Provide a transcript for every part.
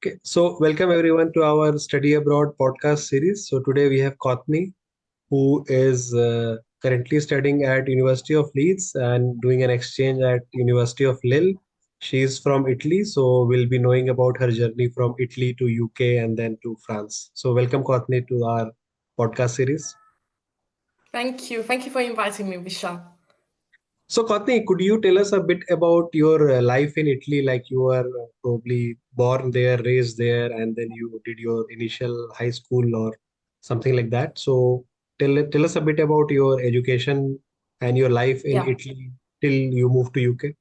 Okay, so welcome everyone to our Study Abroad podcast series. So today we have Cothney, who is currently studying at University of Leeds and doing an exchange at University of Lille. She is from Italy, so we'll be knowing about her journey from Italy to UK and then to France. So welcome Cothney to our podcast series. Thank you. Thank you for inviting me, Vishal. So Cothney, could you tell us a bit about your life in Italy? Like you were probably born there, raised there, and then you did your initial high school or something like that. So tell us a bit about your education and your life in Yeah. Italy till you moved to UK.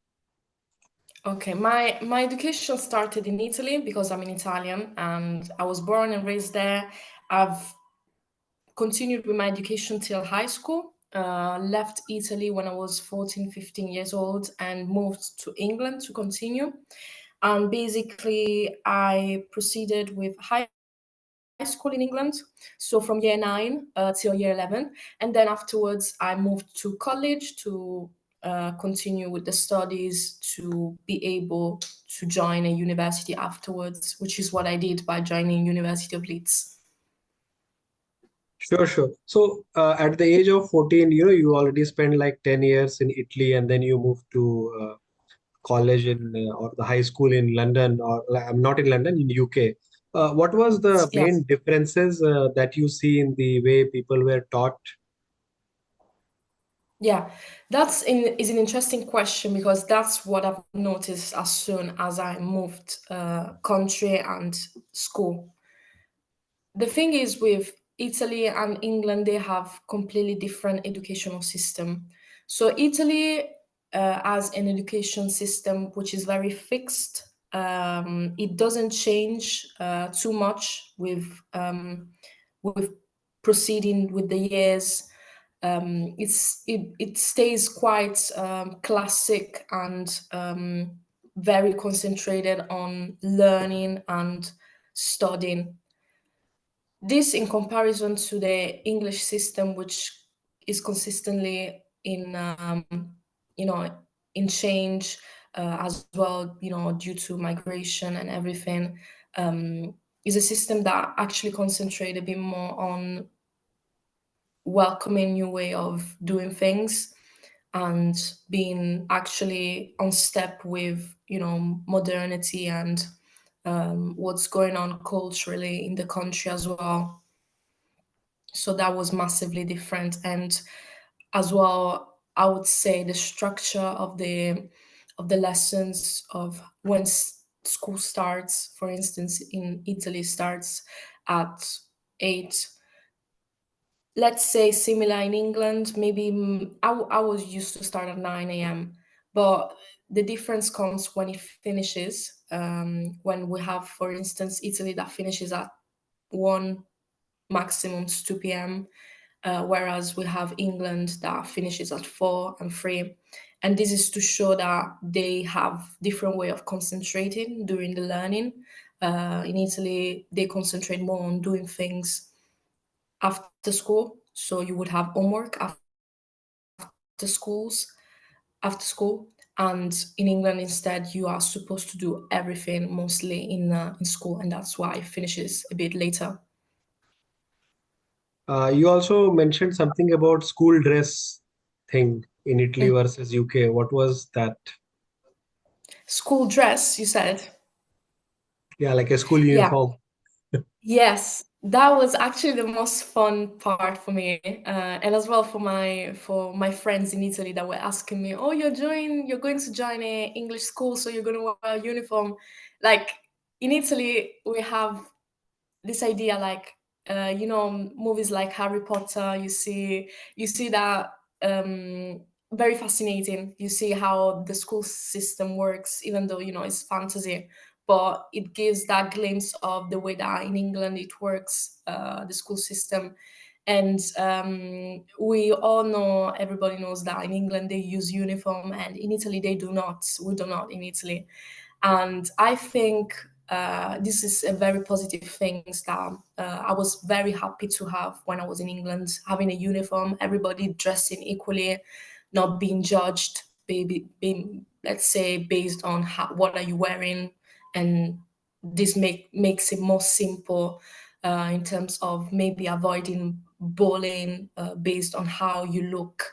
Okay. My education started in Italy because I'm an Italian and I was born and raised there. I've continued with my education till high school. Left Italy when I was 14, 15 years old and moved to England to continue. And basically, I proceeded with high school in England, so from year 9 till year 11. And then afterwards, I moved to college to continue with the studies to be able to join a university afterwards, which is what I did by joining University of Leeds. Sure, sure. So at the age of 14, you already spent like 10 years in Italy and then you moved to college in or the high school in London, or I'm not in London, in UK. What was the Yes. main differences that you see in the way people were taught? Yeah, is an interesting question because that's what I've noticed as soon as I moved country and school. The thing is with Italy and England, they have completely different educational system. So Italy has an education system which is very fixed. It doesn't change too much with proceeding with the years. It stays quite classic and very concentrated on learning and studying. This in comparison to the English system, which is consistently you know, in change as well, due to migration and everything, is a system that actually concentrate a bit more on welcoming new way of doing things and being actually on step with, modernity and what's going on culturally in the country as well. So that was massively different. And as well, I would say the structure of the lessons of when school starts, for instance, in Italy starts at 8. Let's say similar in England, maybe I was used to start at 9 a.m. But the difference comes when it finishes. When we have, for instance, Italy that finishes at 1, maximum 2 p.m., whereas we have England that finishes at 4 and 3. And this is to show that they have different way of concentrating during the learning. In Italy, they concentrate more on doing things after school. So you would have homework after after school. And in England, instead, you are supposed to do everything mostly in school, and that's why it finishes a bit later. You also mentioned something about school dress thing in Italy versus UK. What was that? School dress, you said? Yeah, like a school Yeah. uniform. Yes, that was actually the most fun part for me, and as well for my friends in Italy that were asking me, "Oh, you're going to join a English school, so you're going to wear a uniform." Like in Italy, we have this idea, like movies like Harry Potter. You see that very fascinating. You see how the school system works, even though it's fantasy, but it gives that glimpse of the way that in England it works, the school system. And we all know, everybody knows that in England they use uniform, and in Italy they do not. We do not in Italy. And I think this is a very positive thing that I was very happy to have when I was in England, having a uniform, everybody dressing equally, not being judged, being, let's say, based on what are you wearing, and this makes it more simple in terms of maybe avoiding bullying based on how you look.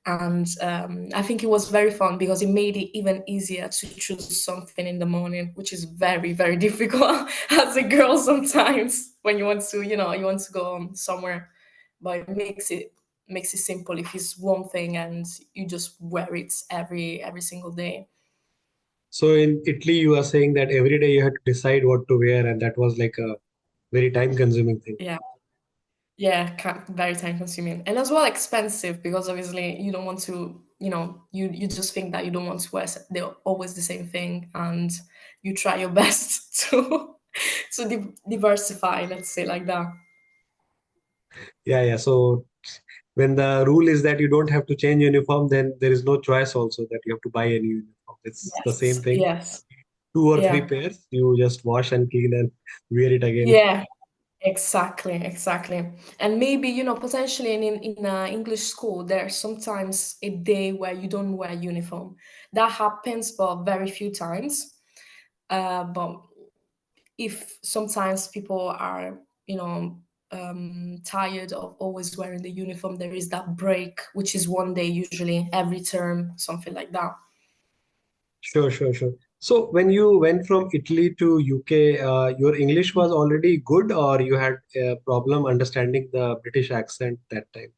And I think it was very fun because it made it even easier to choose something in the morning, which is very, very difficult as a girl sometimes when you want to, you want to go somewhere. But it makes it simple if it's one thing and you just wear it every single day. So in Italy, you are saying that every day you had to decide what to wear, and that was like a very time-consuming thing. Yeah. Yeah, very time consuming and as well expensive because obviously you don't want to, you just think that you don't want to wear they're always the same thing, and you try your best to diversify, let's say like that. Yeah, yeah. So when the rule is that you don't have to change uniform, then there is no choice also that you have to buy a new uniform. It's the same Yes, thing. yes, Two or three yeah, pairs, you just wash and clean and wear it again. yeah. Exactly, exactly. And maybe, potentially in English school, there's sometimes a day where you don't wear uniform. That happens, but very few times. But if sometimes people are, tired of always wearing the uniform, there is that break, which is one day usually every term, something like that. Sure, sure, sure. So when you went from Italy to UK, your English was already good, or you had a problem understanding the British accent that time?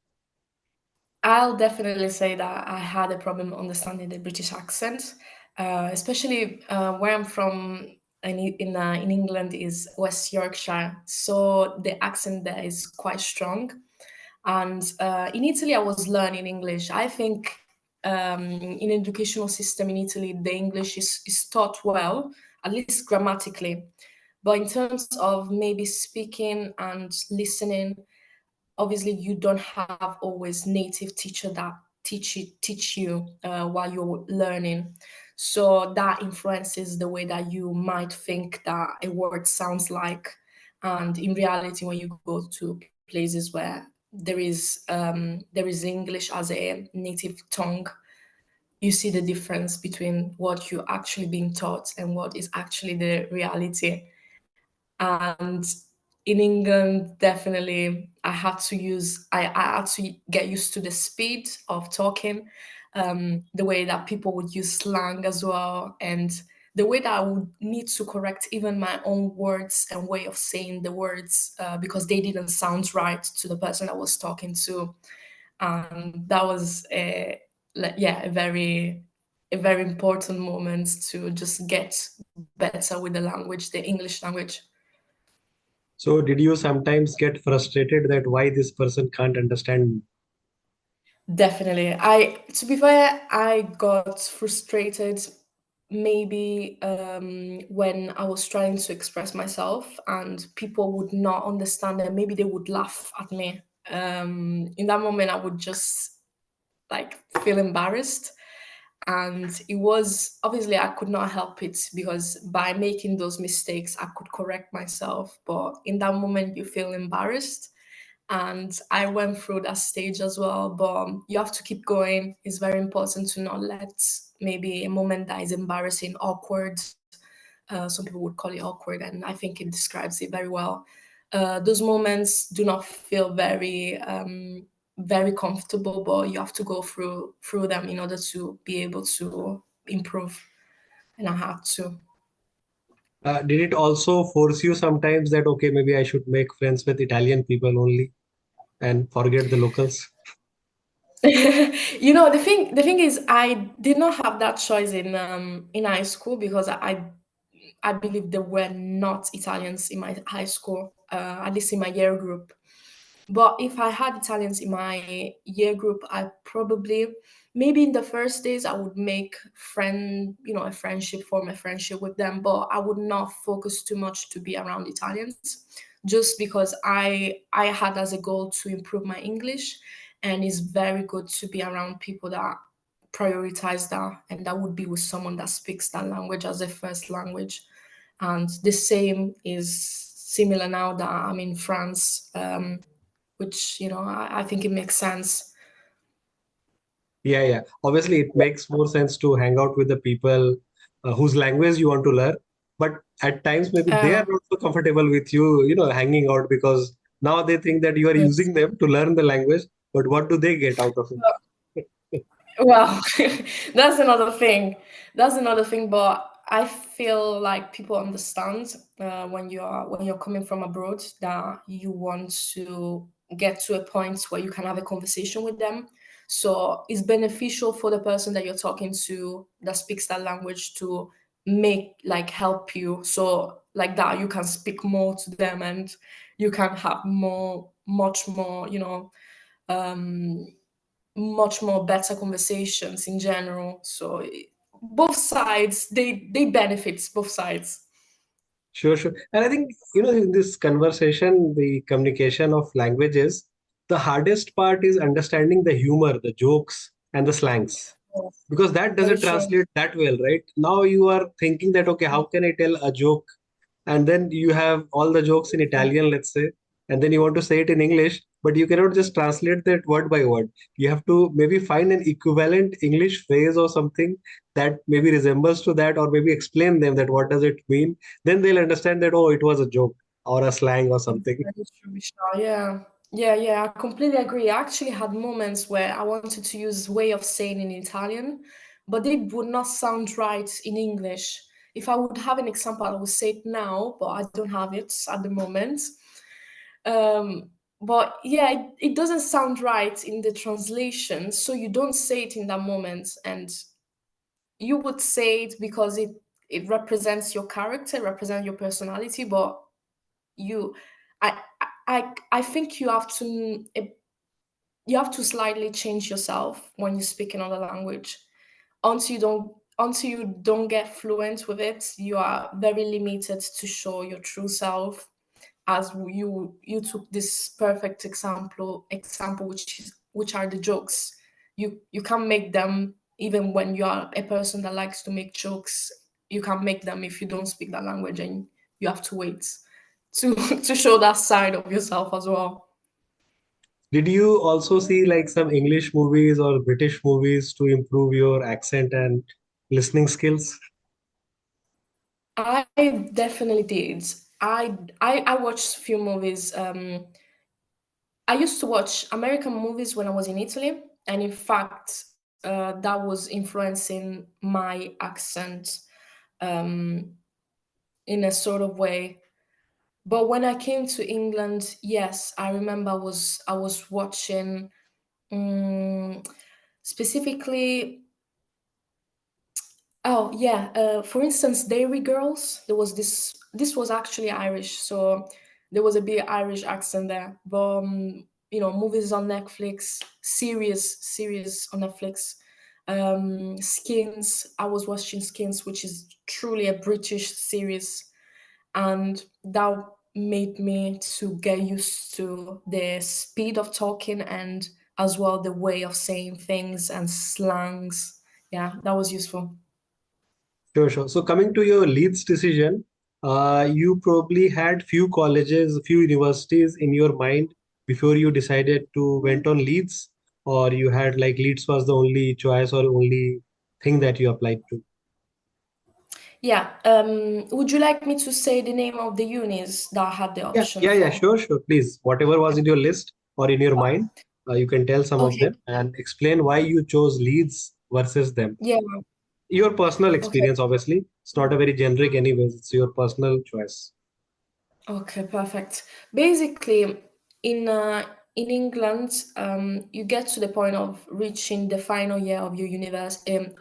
I'll definitely say that I had a problem understanding the British accent, especially where I'm from in England is West Yorkshire. So the accent there is quite strong. And in Italy, I was learning English. I think in educational system in Italy, the English is taught well, at least grammatically. But in terms of maybe speaking and listening, obviously you don't have always native teacher that teach you while you're learning, so that influences the way that you might think that a word sounds like. And in reality, when you go to places where there is English as a native tongue, you see the difference between what you're actually being taught and what is actually the reality. And in England, definitely, I had to get used to the speed of talking, the way that people would use slang as well, and the way that I would need to correct even my own words and way of saying the words because they didn't sound right to the person I was talking to. And that was yeah, a very important moment to just get better with the language, the English language. So did you sometimes get frustrated that why this person can't understand me? Definitely. To be fair, I got frustrated maybe when I was trying to express myself and people would not understand and maybe they would laugh at me. In that moment, I would just like feel embarrassed. And it was obviously I could not help it because by making those mistakes, I could correct myself. But in that moment, you feel embarrassed, and I went through that stage as well. But you have to keep going. It's very important to not let maybe a moment that is embarrassing, awkward. Some people would call it awkward, and I think it describes it very well. Those moments do not feel very comfortable, but you have to go through them in order to be able to improve. And I had to. Did it also force you sometimes that, okay, maybe I should make friends with Italian people only and forget the locals? The thing is, I did not have that choice in high school because I believe there were not Italians in my high school, at least in my year group. But if I had Italians in my year group, I probably, maybe in the first days, I would make a friendship, form a friendship with them, but I would not focus too much to be around Italians, just because I had as a goal to improve my English, and it's very good to be around people that prioritize that, and that would be with someone that speaks that language as a first language. And the same is similar now that I'm in France, which I think it makes sense. Yeah, yeah. Obviously, it makes more sense to hang out with the people whose language you want to learn. but at times maybe they are Uh, not so comfortable with you, hanging out, because now they think that you are yes. using them to learn the language, but what do they get out of it? Well, that's another thing. That's another thing. But I feel like people understand when you're coming from abroad that you want to get to a point where you can have a conversation with them. So it's beneficial for the person that you're talking to that speaks that language to make like help you. So like that you can speak more to them and you can have much more, um much more better conversations in general. So both sides, they benefits both sides. Sure, sure. And I think, in this conversation, the communication of languages, the hardest part is understanding the humor, the jokes, and the slangs, Yes, because that very doesn't true. translate that well, right? Now you are thinking that, okay, how can I tell a joke? And then you have all the jokes in Italian, let's say, and then you want to say it in English, but you cannot just translate that word by word. You have to maybe find an equivalent English phrase or something that maybe resembles to that, or maybe explain them that what does it mean. Then they'll understand that, oh, it was a joke or a slang or something. Very true, Vishal. Yeah. Yeah, I completely agree. I actually had moments where I wanted to use way of saying in Italian, but it would not sound right in English. If I would have an example, I would say it now, but I don't have it at the moment. But yeah, it doesn't sound right in the translation, so you don't say it in that moment, and you would say it because it represents your character, represents your personality, but you, I think you have to slightly change yourself when you speak another language. Until you don't get fluent with it, you are very limited to show your true self. As you took this perfect example, which are the jokes. You can't make them even when you are a person that likes to make jokes. You can't make them if you don't speak that language, and you have to wait to to show that side of yourself as well. Did you also see like some English movies or British movies to improve your accent and listening skills? I definitely did. I watched few movies. I used to watch American movies when I was in Italy, and in fact, that was influencing my accent um, in a sort of way. But when I came to England, yes, I remember I was watching um, specifically. Oh yeah, for instance, Dairy Girls. There was this. This was actually Irish, so there was a bit Irish accent there. But movies on Netflix, series on Netflix. Skins. I was watching Skins, which is truly a British series, and that made me to get used to the speed of talking and as well the way of saying things and slangs. Yeah, that was useful. Sure, sure. So coming to your Leeds decision, you probably had few colleges, few universities in your mind before you decided to went on Leeds, or you had like Leeds was the only choice or only thing that you applied to. Yeah. Would you like me to say the name of the unis that I had the Yeah, option yeah, yeah. for? Sure, sure. Please, whatever was in your list or in your mind, you can tell some of Okay. them and explain why you chose Leeds versus them. Yeah. Your personal Okay. experience, obviously. It's not a very generic, anyways. It's your personal choice. Okay. Perfect. Basically, in England, you get to the point of reaching the final year of your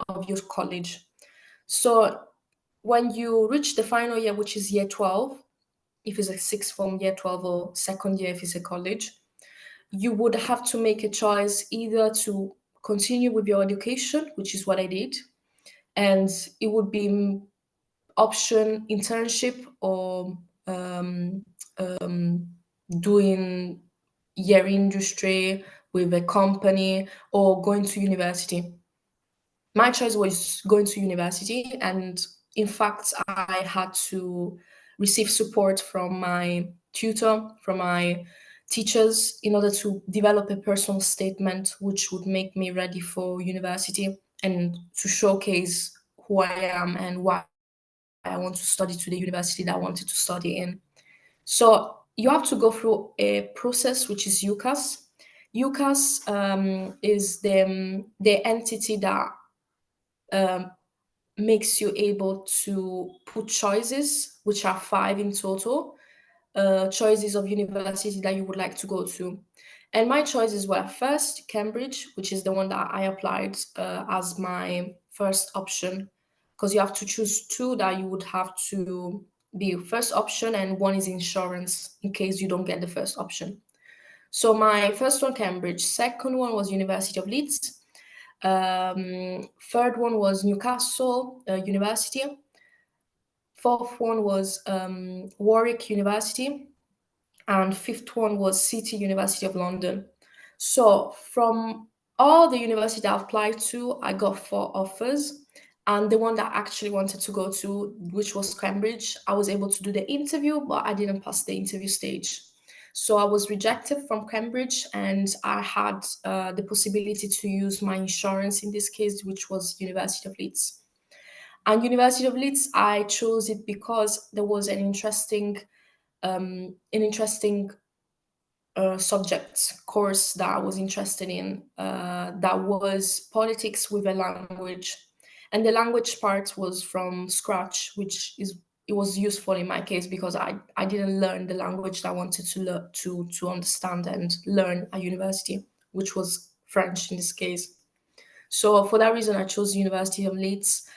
of your college. So when you reach the final year, which is year 12, if it's a sixth form, year 12, or second year if it's a college, you would have to make a choice either to continue with your education, which is what I did, and it would be option internship or doing year industry with a company or going to university. My choice was going to university, and in fact I had to receive support from my tutor, from my teachers, in order to develop a personal statement which would make me ready for university and to showcase who I am and why I chose I want to study to the university that I wanted to study in. So you have to go through a process which is UCAS. UCAS is the entity that um, makes you able to put choices, which are five in total, choices of university that you would like to go to. And my choices were first Cambridge, which is the one that I applied as my first option, because you have to choose two that you would have to be your first option, and one is insurance in case you don't get the first option. So my first one, Cambridge. Second one was University of Leeds. Third one was Newcastle University. Fourth one was Warwick University, and fifth one was City University of London. So from all the universities I applied to, I got four offers. And the one that I actually wanted to go to, which was Cambridge, I was able to do the interview, but I didn't pass the interview stage. So I was rejected from Cambridge, and I had the possibility to use my insurance in this case, which was University of Leeds. And University of Leeds, I chose it because there was an interesting subject course that I was interested in, that was politics with a language, and the language part was from scratch, which is it was useful in my case because I didn't learn the language that I wanted to learn to understand and learn at university, which was French in this case. So for that reason, I chose University of Leeds.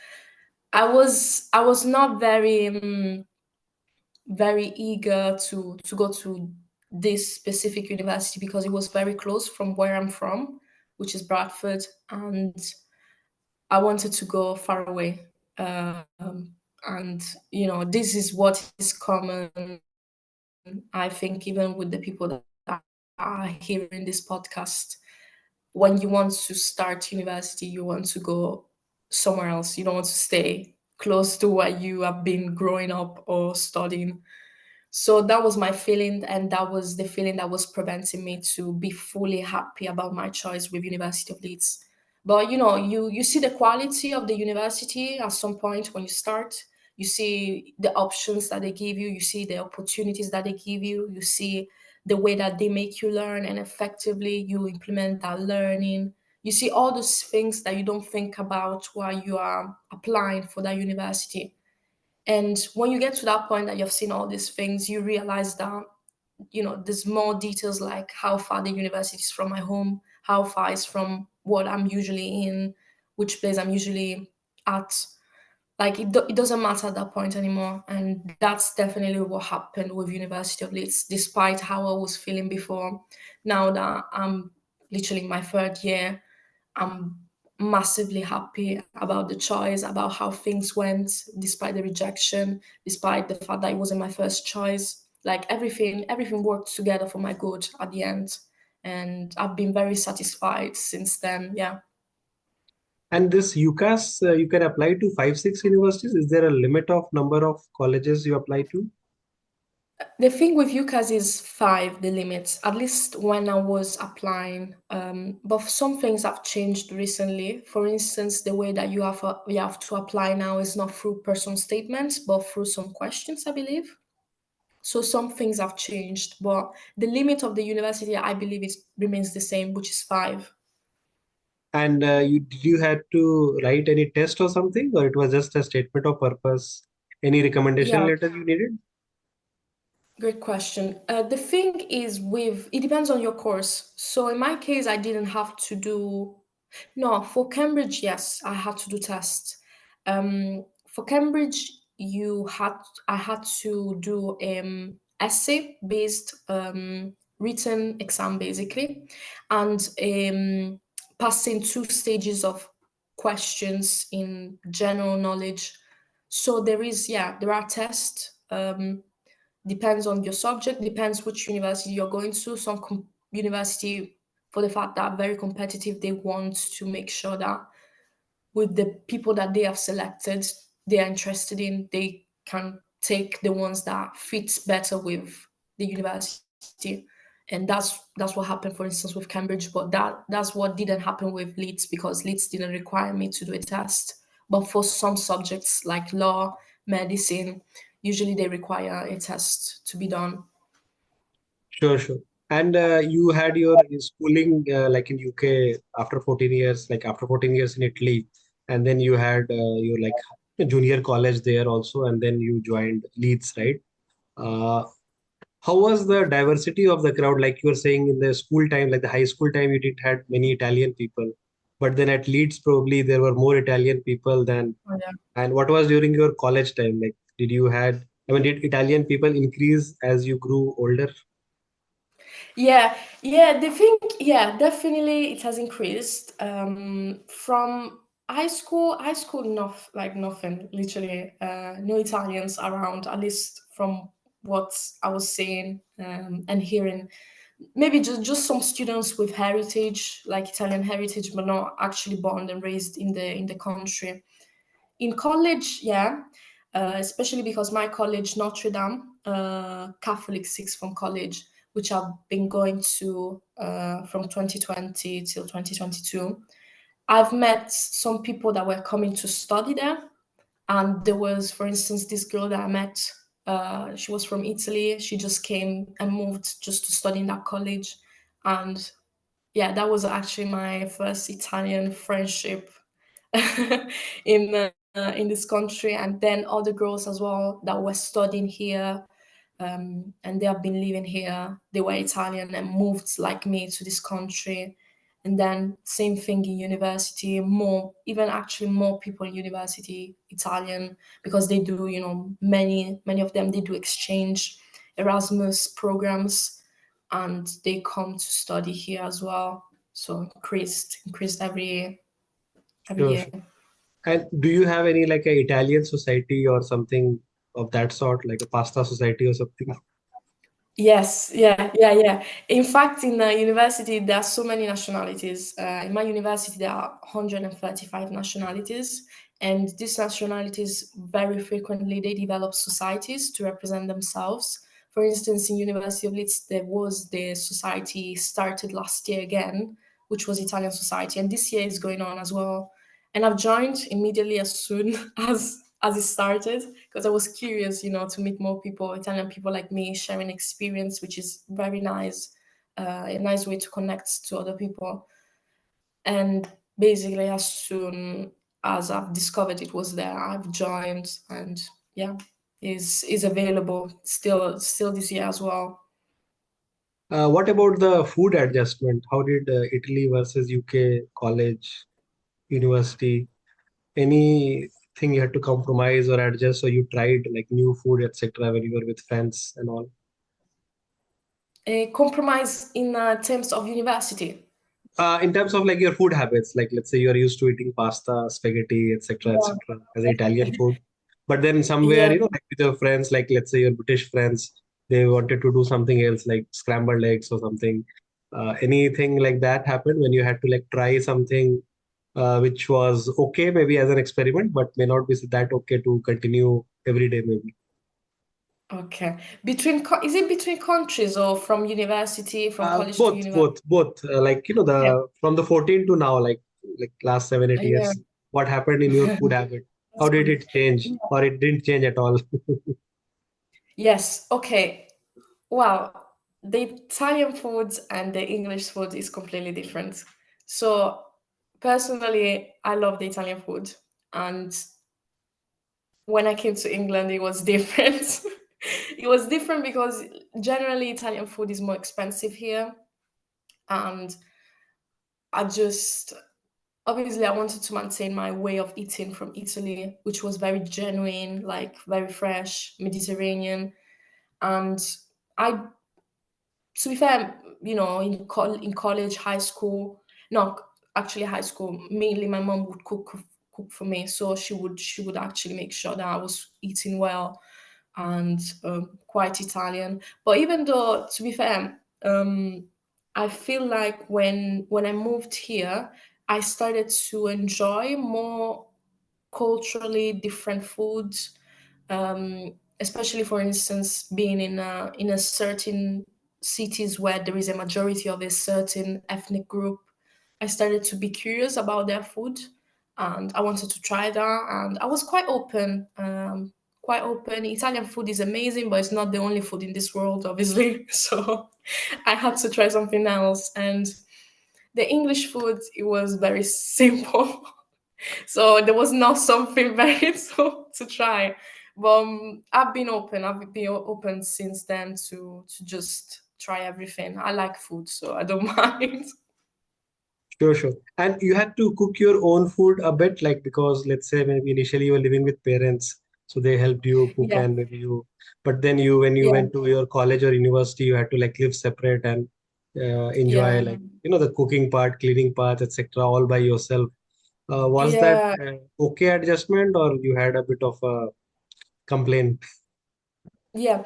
I was not very eager to go to this specific university because it was very close from where I'm from, which is Bradford, and I wanted to go far away. And this is what is common, I think, even with the people that are hearing this podcast. When you want to start university, you want to go somewhere else. You don't want to stay close to where you have been growing up or studying. So that was my feeling, and that was the feeling that was preventing me to be fully happy about my choice with University of Leeds. But you see the quality of the university at some point when you start. You see the options that they give you. You see the opportunities that they give you. You see the way that they make you learn, and effectively you implement that learning. You see all those things that you don't think about while you are applying for that university. And when you get to that point that you've seen all these things, you realize that, there's more details like how far the university is from my home, how far it's from what I'm usually in, which place I'm usually at. Like it doesn't matter at that point anymore. And that's definitely what happened with University of Leeds, despite how I was feeling before. Now that I'm literally in my third year, I'm massively happy about the choice, about how things went, despite the rejection, despite the fact that it wasn't my first choice. Like everything worked together for my good at the end. And I've been very satisfied since then. Yeah. And this UCAS, you can apply to five, six universities. Is there a limit of number of colleges you apply to? The thing with UCAS is five, the limit, at least when I was applying. But some things have changed recently. For instance, the way that you have to apply now is not through personal statements, but through some questions, I believe. So some things have changed, but the limit of the university, I believe, it remains the same, which is five. And did you had to write any test or something, or it was just a statement of purpose? Any recommendation Yeah, letter you needed? great question. The thing is, it depends on your course. So in my case, I didn't have to do. No, for Cambridge, yes, I had to do tests. For Cambridge, I had to do essay based written exam basically, and passing two stages of questions in general knowledge. So there are tests. Depends on your subject, depends which university you're going to. University, for the fact that are very competitive, they want to make sure that with the people that they have selected, they are interested in, they can take the ones that fits better with the university. And that's what happened, for instance, with Cambridge. But that's what didn't happen with Leeds, because Leeds didn't require me to do a test. But for some subjects like law, medicine, usually they require a test to be done. Sure, sure. And you had your schooling like in UK after 14 years, like after 14 years in Italy, and then you had your like junior college there also, and then you joined Leeds, right? Uh, how was the diversity of the crowd? Like you were saying in the school time, like the high school time, you did had many Italian people, but then at Leeds probably there were more Italian people than. Oh, yeah. And what was during your college time? Like, did you had? I mean, did Italian people increase as you grew older? Yeah, yeah, the thing, yeah, definitely it has increased. From high school, like nothing, literally, no Italians around, at least from what I was seeing and hearing. Maybe just some students with heritage, like Italian heritage, but not actually born and raised in the country. In college, yeah, especially because my college, Notre Dame, Catholic sixth form college, which I've been going to from 2020 till 2022, I've met some people that were coming to study there. And there was, for instance, this girl that I met. She was from Italy. She just came and moved just to study in that college. And yeah, that was actually my first Italian friendship in this country, and then other girls as well that were studying here, and they have been living here. They were Italian and moved like me to this country, and then same thing in university. More, even actually more people in university Italian, because they do, many of them, they do exchange Erasmus programs, and they come to study here as well. So increased every Sure, year. sure. And do you have any like a Italian society or something of that sort, like a pasta society or something? Yes, yeah, yeah, yeah. In fact, in the university, there are so many nationalities. In my university, there are 135 nationalities, and these nationalities very frequently they develop societies to represent themselves. For instance, in University of Leeds, there was the society started last year again, which was Italian society, and this year is going on as well. And I've joined immediately as soon as it started, because I was curious, to meet more people, Italian people like me, sharing experience, which is very nice, a nice way to connect to other people. And basically, as soon as I've discovered it was there, I've joined, and yeah, is available still this year as well. What about the food adjustment? How did Italy versus UK college, university? Anything you had to compromise or adjust, or you tried like new food, etc., when you were with friends and all? A compromise in terms of university. In terms of like your food habits, like let's say you are used to eating pasta, spaghetti, etc., Yeah, etc., as Italian food, but then somewhere, yeah. like with your friends, like let's say your British friends, they wanted to do something else, like scrambled eggs or something. Anything like that happened when you had to like try something which was okay, maybe as an experiment, but may not be that okay to continue every day, maybe. Okay. Is it between countries or from university, from college to Both, university? both, both. Like Okay. the from the 14 to now, like last 7, 8 years. Yeah. What happened in your food habit? How That's did good. it change, or it didn't change at all? Yes. Okay. Well, the Italian food and the English food is completely different. So personally, I love the Italian food, and when I came to England, it was different. It was different because generally Italian food is more expensive here, and I just obviously I wanted to maintain my way of eating from Italy, which was very genuine, like very fresh, Mediterranean. And I, to be fair, in college, high school, no, actually high school, mainly my mom would cook for me, so she would actually make sure that I was eating well and quite Italian. But even though, to be fair, I feel like when I moved here, I started to enjoy more culturally different foods, especially for instance being in a certain cities where there is a majority of a certain ethnic group. I started to be curious about their food, and I wanted to try that, and I was quite open. quite open. Italian food is amazing, but it's not the only food in this world, obviously. So I had to try something else. And the English food, it was very simple. So there was not something very to try. But I've been open. I've been open since then to just try everything. I like food, so I don't mind. Sure, sure. And you had to cook your own food a bit, like because let's say maybe initially you were living with parents, so they helped you cook Yeah, and maybe you, but then you, when you yeah, went to your college or university, you had to like live separate and enjoy yeah, like, the cooking part, cleaning part, etc., all by yourself. Was that yeah. okay adjustment or you had a bit of a complaint? Yeah,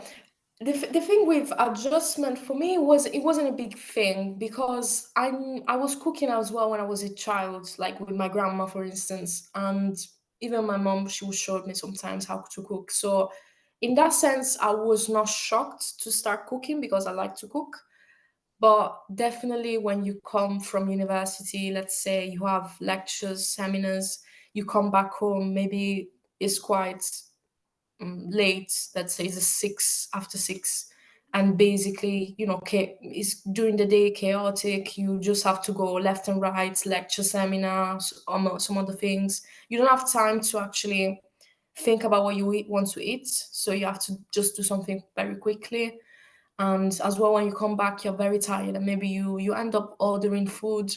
the thing with adjustment for me was it wasn't a big thing because I was cooking as well when I was a child, like with my grandma, for instance, and even my mom, she would show me sometimes how to cook. So in that sense, I was not shocked to start cooking because I like to cook. But definitely when you come from university, let's say you have lectures, seminars, you come back home, maybe it's quite late, let's say it's a six after six, and basically, it's during the day chaotic. You just have to go left and right, lecture, seminars, some other things. You don't have time to actually think about what you want to eat, so you have to just do something very quickly. And as well, when you come back, you're very tired, and maybe you end up ordering food,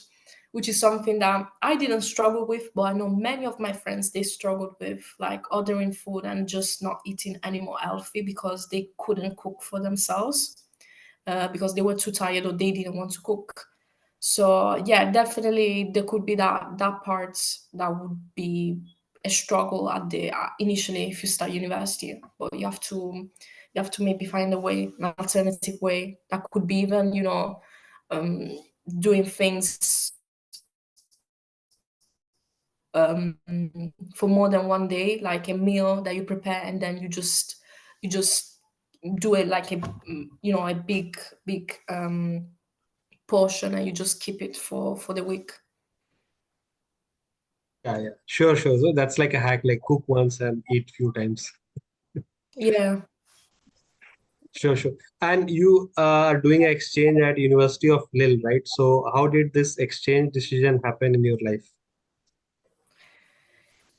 which is something that I didn't struggle with, but I know many of my friends, they struggled with, like ordering food and just not eating any more healthy because they couldn't cook for themselves, because they were too tired or they didn't want to cook. So yeah, definitely there could be that part that would be a struggle at the initially if you start university, but you have to maybe find a way, an alternative way that could be even, um, doing things for more than one day, like a meal that you prepare and then you just do it like a big portion, and you just keep it for the week. Yeah, yeah. Sure, sure. So that's like a hack, like cook once and eat few times. Yeah. Sure, sure. And you are doing an exchange at University of Lille, right? So how did this exchange decision happen in your life?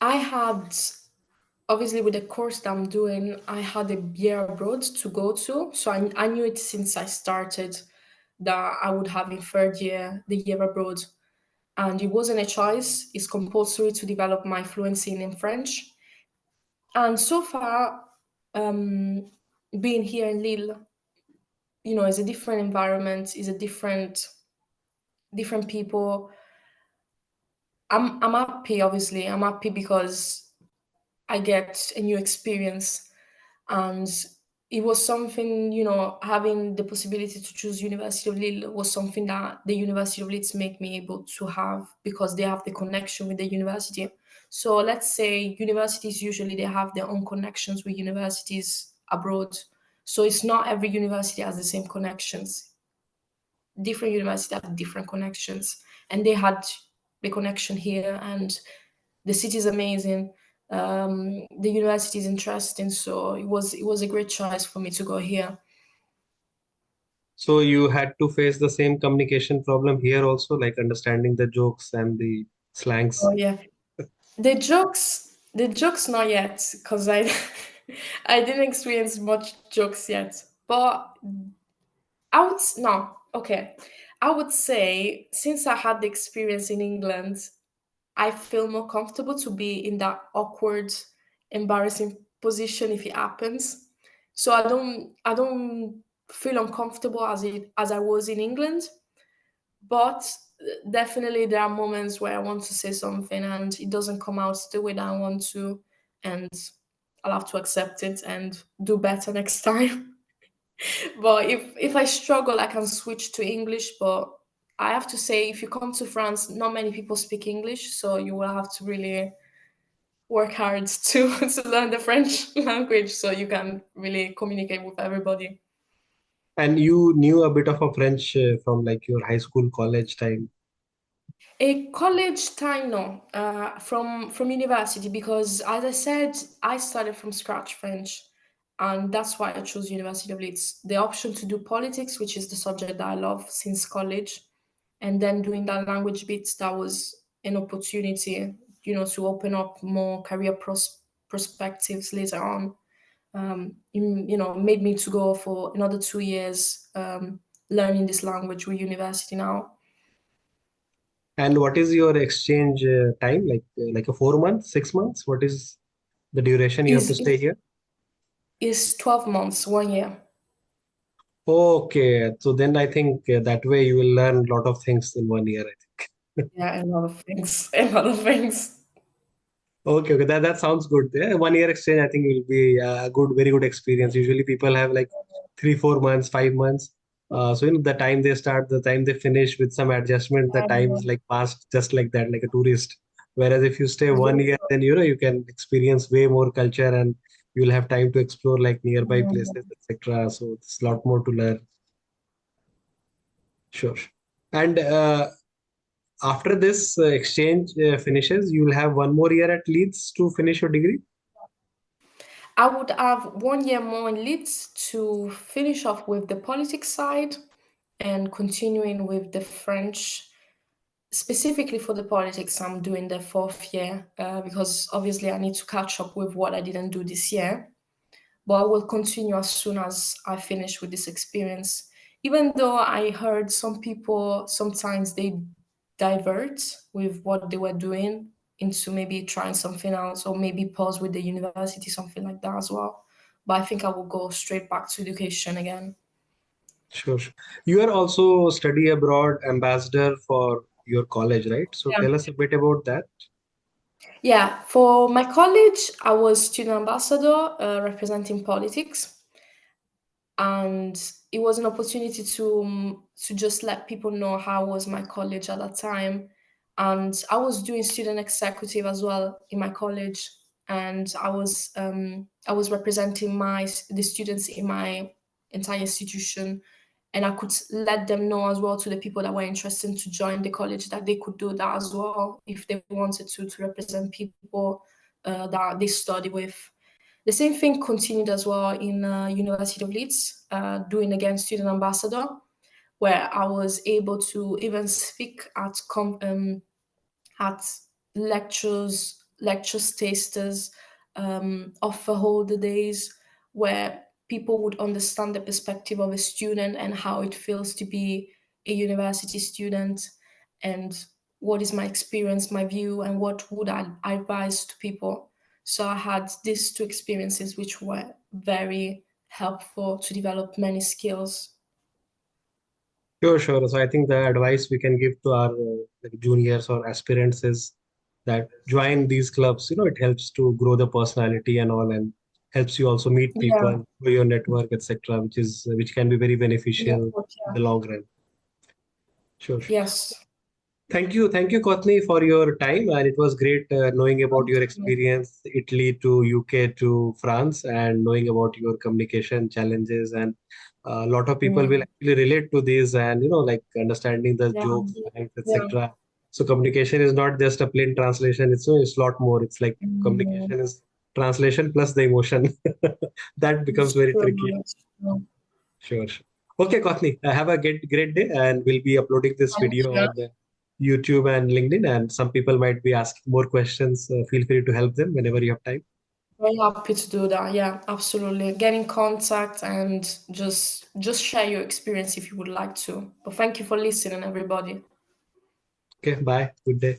I had, obviously, with the course that I'm doing, I had a year abroad to go to. So I knew it since I started that I would have in third year the year abroad. And it wasn't a choice, it's compulsory to develop my fluency in French. And so far, um, being here in Lille, is a different environment, is a different people. I'm happy, obviously. I'm happy because I get a new experience. And it was something, having the possibility to choose University of Lille was something that the University of Leeds make me able to have because they have the connection with the university. So let's say universities usually they have their own connections with universities abroad. So it's not every university has the same connections. Different universities have different connections, and they had the connection here, and the city is amazing. The university is interesting, so it was a great choice for me to go here. So you had to face the same communication problem here also, like understanding the jokes and the Oh slangs. yeah, the jokes not yet, because I I didn't experience much jokes yet. But no, okay, I would say since I had the experience in England, I feel more comfortable to be in that awkward, embarrassing position if it happens. So I don't feel uncomfortable as I was in England, but definitely there are moments where I want to say something and it doesn't come out the way that I want to, and I'll have to accept it and do better next time. But if I struggle, I can switch to English. But I have to say, if you come to France, not many people speak English, so you will have to really work hard to to learn the French language so you can really communicate with everybody. And you knew a bit of a French from like your high school, college time. A college time, no. From university, because as I said, I started from scratch French, and that's why I chose University of Leeds. The option to do politics, which is the subject that I love since college, and then doing that language bits, that was an opportunity, to open up more career perspectives later on. Made me to go for another 2 years learning this language with university now. And what is your exchange time? Like a 4 months, 6 months? What is the duration you have to Is stay here? is 12 months, 1 year. Okay, so then I think that way you will learn a lot of things in 1 year, I think. Yeah, a lot of things. A lot of things. Okay, okay, that sounds good. Yeah, 1 year exchange, I think will be a good, very good experience. Usually people have like 3, 4 months, 5 months. So the time they start, the time they finish with some adjustment, the time is like passed just like that, like a tourist. Whereas if you stay 1 year, then you can experience way more culture and you'll have time to explore like nearby places, etc. So it's a lot more to learn. Sure. And after this exchange finishes, you'll have one more year at Leeds to finish your degree. I would have 1 year more in Leeds to finish off with the politics side and continuing with the French. Specifically for the politics, I'm doing the 4th year because obviously I need to catch up with what I didn't do this year. But I will continue as soon as I finish with this experience. Even though I heard some people sometimes they divert with what they were doing into maybe trying something else or maybe pause with the university, something like that as well. But I think I will go straight back to education again. Sure, sure. You are also study abroad ambassador for your college, right? So Yeah. tell us a bit about that. Yeah, for my college, I was student ambassador representing politics. And it was an opportunity to just let people know how was my college at that time. And I was doing student executive as well in my college, and I was representing the students in my entire institution, and I could let them know as well to the people that were interested to join the college that they could do that as well if they wanted to represent people that they study with. The same thing continued as well in University of Leeds, doing again student ambassador, where I was able to even speak at lectures, tasters, offer holder days, where people would understand the perspective of a student and how it feels to be a university student, and what is my experience, my view, and what would I advise to people. So I had these two experiences, which were very helpful to develop many skills. Sure, sure. So I think the advice we can give to our like juniors or aspirants is that join these clubs. It helps to grow the personality and all, and helps you also meet Yeah, people, grow your network, etc., which can be very yeah, beneficial in yeah. the long run. Sure. Yes. Thank you, Cothney, for your time, and it was great knowing about Thank your you. experience, Italy to UK to France, and knowing about your communication challenges. And a lot of people will Mm. actually relate to this, and like understanding the Yeah, jokes, lines, yeah. etc. So communication is not just a plain translation; it's a lot more. It's like Mm. communication is translation plus the emotion. That becomes It's very true. tricky. It's true. Sure, sure. Okay, Cothney, have a great day, and we'll be uploading this Thank video you. on the YouTube and LinkedIn. And some people might be asking more questions. Feel free to help them whenever you have time. Very happy to do that. Yeah, absolutely. Get in contact and just share your experience if you would like to. But thank you for listening, everybody. Okay, bye. Good day.